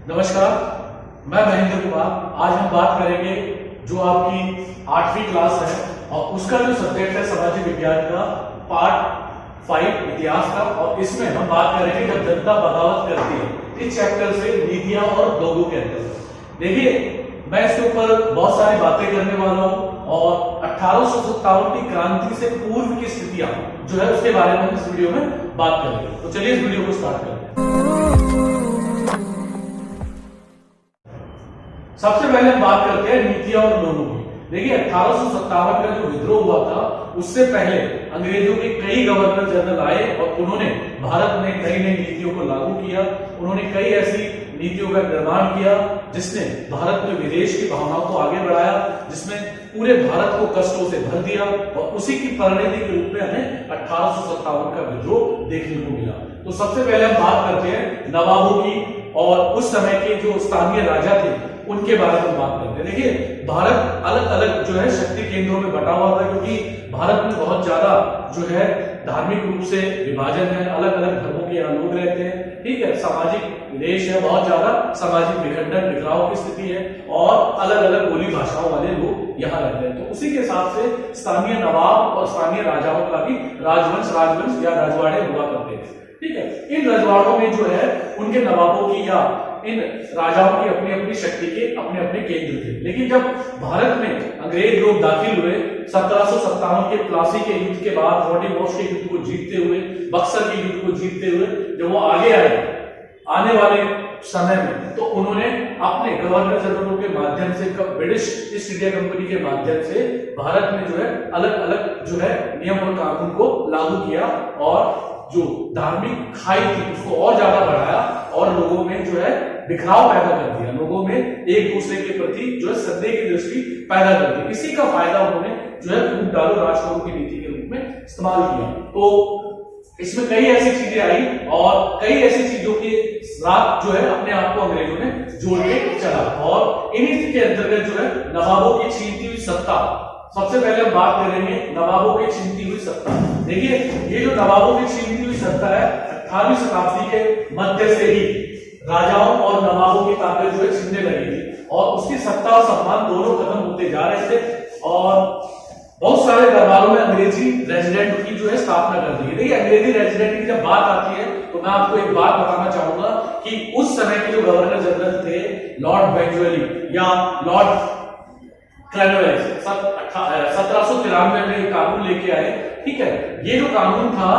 नमस्कार, मैं महेंद्र कुमार। आज हम बात करेंगे जो आपकी 8वीं क्लास है और उसका जो सब्जेक्ट है सामाजिक विज्ञान का पार्ट 5 इतिहास का। और इसमें हम बात करेंगे जब जनता बगावत करती है, इस चैप्टर से नीतियां और लोगों के अंदर। देखिए, मैं इसके ऊपर बहुत सारी बातें करने वाला हूं और 1857 की क्रांति से पूर्व की स्थितियां जो है उसके बारे में इस वीडियो में बात करेंगे। तो चलिए इस वीडियो को स्टार्ट करते हैं। सबसे पहले हम बात करते हैं नीतियां और लोगों की। देखिए, 1857 का जो विद्रोह हुआ था उससे पहले अंग्रेजों के कई गवर्नर जनरल आए और उन्होंने भारत में नई नई नीतियों को लागू किया। उन्होंने कई ऐसी नीतियों का निर्माण किया जिसने भारत में विदेश की भावनाओं को आगे बढ़ाया, जिसमें पूरे भारत को कष्टों से भर दिया और उसी की परिणति के रूप में हमें 1857 का विद्रोह देखने को मिला। तो सबसे पहले हम बात करते हैं नवाबों की और उस समय के जो स्थानीय राजा थे उनके बारे में बात करते हैं। देखिए, भारत अलग अलग जो है शक्ति केंद्रों में बटा हुआ था, क्योंकि भारत में बहुत ज्यादा जो है धार्मिक रूप से विभाजन है, अलग अलग धर्मों के यहाँ लोग रहते हैं, ठीक है, सामाजिक देश है, बहुत ज्यादा सामाजिक विखंडन बिखराव की स्थिति है और अलग अलग बोली भाषाओं वाले लोग यहाँ रहते हैं। तो उसी के हिसाब से स्थानीय नवाब और स्थानीय राजाओं का भी राजवंश या रजवाड़े हुआ करते थे, ठीक है। इन रजवाड़ों में जो है उनके नवाबों की या इन राजाओं की अपनी अपनी शक्ति के अपने अपने केंद्र थे। लेकिन जब भारत में अंग्रेज लोग दाखिल हुए 1757 के प्लासी के युद्ध के बाद, वोडिमोस के युद्ध को जीतते हुए, बक्सर के युद्ध को जीतते हुए जब वो आगे आए आने वाले समय में, तो उन्होंने अपने गवर्नर जनरलों के माध्यम से, ब्रिटिश ईस्ट इंडिया कंपनी के माध्यम से भारत में जो है अलग अलग जो है नियम और कानून को लागू किया और जो धार्मिक खाई थी उसको और ज्यादा बढ़ाया और लोगों में जो है बिखराव पैदा कर दिया, लोगों में एक दूसरे के प्रति जो है संदेह की दृष्टि पैदा कर दी। इसी का फायदा उन्होंने जो है फूट डालो राजकरों की नीति के रूप में इस्तेमाल किया। तो इसमें कई ऐसी चीजें आई और कई ऐसी चीजों के साथ जो है अपने आप को अंग्रेजों ने जोड़ के चला और इन्हीं के अंतर्गत जो है नवाबों की छीनती हुई सत्ता। सबसे पहले हम बात करेंगे नवाबों की छीनती हुई सत्ता। देखिए, ये जो नवाबों की छीनती हुई सत्ता है 18वीं शताब्दी के मध्य से ही राजाओं और नवाबों की ताकत जो है छिनने लगी थी और उसकी सत्ता और सम्मान दोनों खत्म होते जा रहे थे और बहुत सारे दरबारों में अंग्रेजी रेजिडेंट की जो है स्थापना कर दी है। देखिए, अंग्रेजी रेजिडेंट की जब बात आती है तो मैं आपको एक बात बताना चाहूंगा कि उस समय के जो गवर्नर जनरल थे लॉर्ड बेंजुअली या लॉर्ड क्रेनवेल 1793 में कानून लेके आए, ठीक है। ये जो कानून था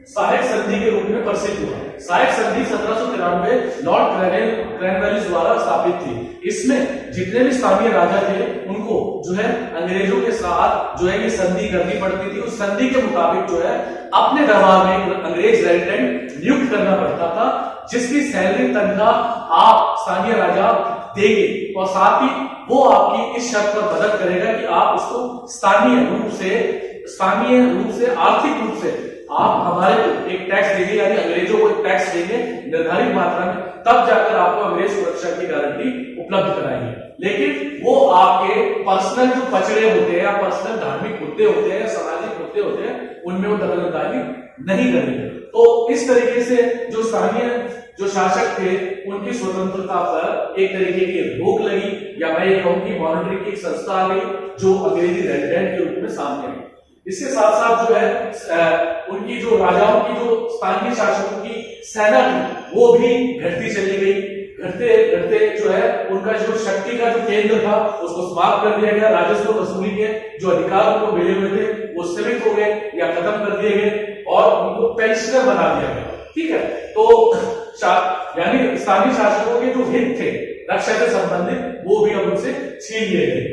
सहायक संधि के रूप में प्रसिद्ध हुआ। सहायक संधि 1793 लॉर्ड क्रेनवेल द्वारा स्थापित थी। इसमें जितने भी स्थानीय राजा थे उनको जो है अंग्रेजों के साथ जो है ये संधि करनी पड़ती थी। उस संधि के मुताबिक जो है अपने दरबार में एक अंग्रेज रेजिडेंट नियुक्त करना पड़ता था, जिसकी सैलरी तनख्वाह आप स्थानीय राजा देंगे और साथ ही वो आपकी इस शर्त पर मदद करेगा कि आप उसको स्थानीय रूप से आर्थिक रूप से आप हमारे एक टैक्स देंगे, यानी अंग्रेजों को एक टैक्स देंगे निर्धारित मात्रा में, तब जाकर आपको अंग्रेज सुरक्षा की गारंटी उपलब्ध कराएंगे। लेकिन वो आपके पर्सनल जो पचड़े होते हैं या पर्सनल धार्मिक मुद्दे होते हैं या सामाजिक मुद्दे होते हैं उनमें वो दखलंदाजी नहीं करेंगे। तो इस तरीके से जो स्थानीय जो शासक थे उनकी स्वतंत्रता पर एक तरीके की रोक लगी, या मैं ये कहूं कि मॉनिटरिंग की एक संस्था आ गई जो अंग्रेजी रेजिडेंट के रूप में सामने आई। इसके साथ साथ जो है उनकी जो राजाओं की जो स्थानीय शासकों की सेना थी वो भी घटती चली गई। घटते घटते जो है उनका जो शक्ति का जो केंद्र था उसको समाप्त कर दिया गया। राजस्व वसूली के जो अधिकार उनको मिले हुए थे वो सीमित हो गए या खत्म कर दिए गए और उनको पेंशनर बना दिया गया, ठीक है। तो यानी स्थानीय शासकों के जो हित थे रक्षा से संबंधित वो भी अब उनसे छीन लिए गए।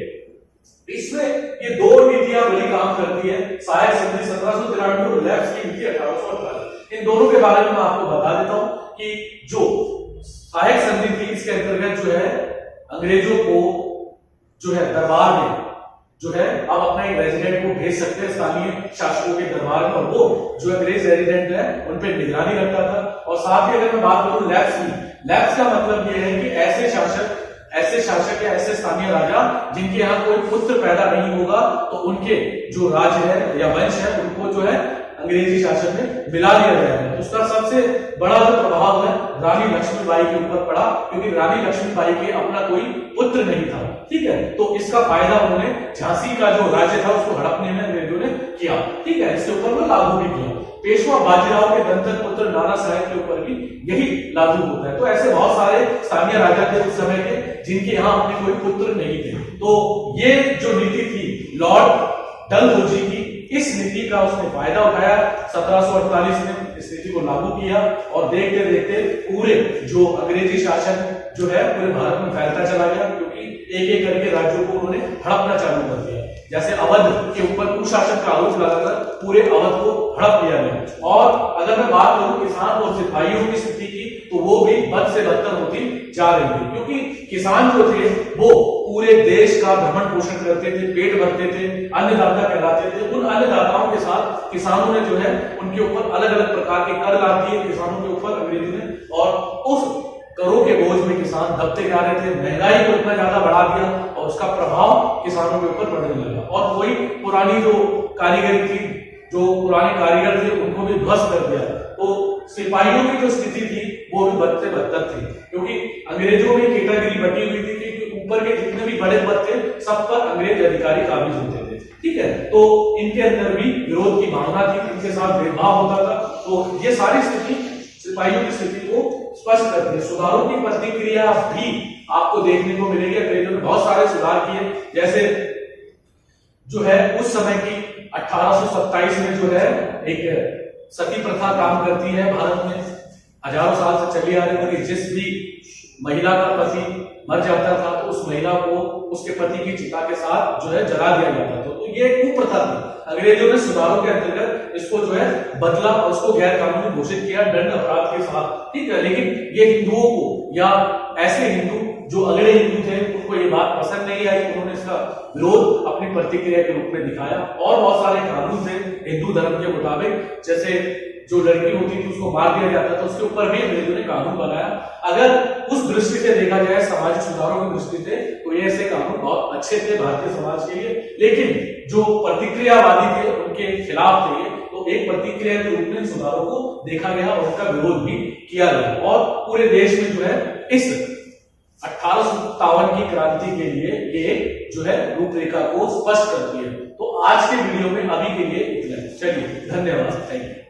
इसमें ये दो नीतियां बड़ी काम करती है, सहायक संधि 1793 और लैप्स की नीति 1848। इन दोनों के बारे में मैं आपको बता देता हूं कि जो सहायक संधि थी इसके अंतर्गत जो है अंग्रेजों को जो है दरबार में जो है अब अपना एक रेजिडेंट को भेज सकते हैं स्थानीय शासकों के दरबार में और वो जो अंग्रेज रेजिडेंट है उन पर निगरानी रखता था। और साथ ही अगर मैं बात करूं लैप्स की, लैप्स का मतलब ये है कि ऐसे शासक या ऐसे स्थानीय राजा जिनके यहाँ कोई पुत्र पैदा नहीं होगा तो उनके जो राज्य है या वंश है उनको जो है अंग्रेजी शासन में मिला दिया जाएगा। उसका सबसे बड़ा जो प्रभाव है रानी लक्ष्मीबाई के ऊपर पड़ा, क्योंकि रानी लक्ष्मीबाई के अपना कोई पुत्र नहीं था, ठीक है। तो इसका फायदा उन्होंने झांसी का जो राज्य था उसको हड़पने में अंग्रेजों ने किया, ठीक है। इसके ऊपर वो लागू भी किया। पेशवा बाजीराव के दंतक पुत्र नाना साहेब के ऊपर भी यही लागू होता है। तो ऐसे बहुत सारे स्थानीय राजा थे उस समय के जिनके यहाँ अपने कोई पुत्र नहीं थे। तो ये जो नीति थी लॉर्ड डलहौजी की, इस नीति का उसने फायदा उठाया। 1748 में इस नीति को लागू किया और देखते देखते पूरे जो अंग्रेजी शासन जो है पूरे भारत में फैलता चला गया, क्योंकि एक एक करके राज्यों को उन्होंने हड़पना चालू कर दिया। जैसे अवध के ऊपर कुशासन का आरोप लगाकर पूरे अवध को हड़प लिया गया। और अगर मैं बात करूं किसान और सिपाहियों की स्थिति की, तो वो भी बद से बदतर होती जा रही थी, क्योंकि किसान जो थे वो पूरे देश का भ्रमण पोषण करते थे, पेट भरते थे, अन्नदाता कहलाते थे। उन अन्नदाताओं के साथ किसानों ने जो है उनके ऊपर अलग अलग प्रकार के कर लाद दिए किसानों के ऊपर अंग्रेजों ने, और उस करों के बोझ में किसान दबते जा रहे थे। महंगाई को इतना ज्यादा बढ़ा दिया और उसका प्रभाव किसानों के ऊपर पड़ने लगा। और वही पुरानी जो कारीगरी थी, जो पुराने कारीगर थे, उनको भी ध्वस्त कर दिया। तो सिपाहियों की जो स्थिति थी वो भी बद से बदतर थी, क्योंकि अंग्रेजों में कैटेगरी बटी हुई थी कि ऊपर के जितने भी बड़े पद थे सब पर अंग्रेज अधिकारी काबिज होते थे, ठीक है। तो इनके अंदर भी विरोध की भावना थी, इनके साथ भेदभाव होता था। तो ये सारी स्थिति सिपाहियों की स्थिति को स्पष्ट करती है। सुधारों की प्रतिक्रिया भी आपको देखने को मिलेगी। अंग्रेजों ने बहुत सारे सुधार किए, जैसे जो है उस समय की 1827 में जो है एक सती प्रथा काम करती है भारत में। हजारों साल से चली आ रही थी कि जिस भी महिला का पति मर जाता था तो उस महिला को उसके पति की चिता के साथ जो है जला दिया जाता था। तो ये कुप्रथा थी। अंग्रेजों ने सुधारों के अंतर्गत इसको जो है बदला और उसको गैर कानूनी घोषित किया दंड अपराध के साथ, ठीक है। लेकिन ये हिंदुओं को या ऐसे हिंदू जो अगले हिंदू थे उनको ये बात पसंद नहीं आई। उन्होंने इसका विरोध अपनी प्रतिक्रिया के रूप में दिखाया। और बहुत सारे कानून थे हिंदू धर्म के मुताबिक, जैसे जो लड़की होती थी उसको मार दिया जाता था, उसके ऊपर भी अंग्रेजों ने कानून बनाया। अगर उस दृष्टि से देखा जाए, सामाजिक सुधारों की दृष्टि से, तो ये ऐसे कानून बहुत अच्छे थे भारतीय समाज के लिए। लेकिन जो प्रतिक्रियावादी थे उनके खिलाफ थे, तो एक प्रतिक्रिया के रूप में सुधारों को देखा गया और उनका विरोध भी किया गया। और पूरे देश में जो है इस 1857 की क्रांति के लिए ये जो है रूपरेखा को स्पष्ट करती है। तो आज के वीडियो में अभी के लिए इतना। चलिए, धन्यवाद, थैंक यू।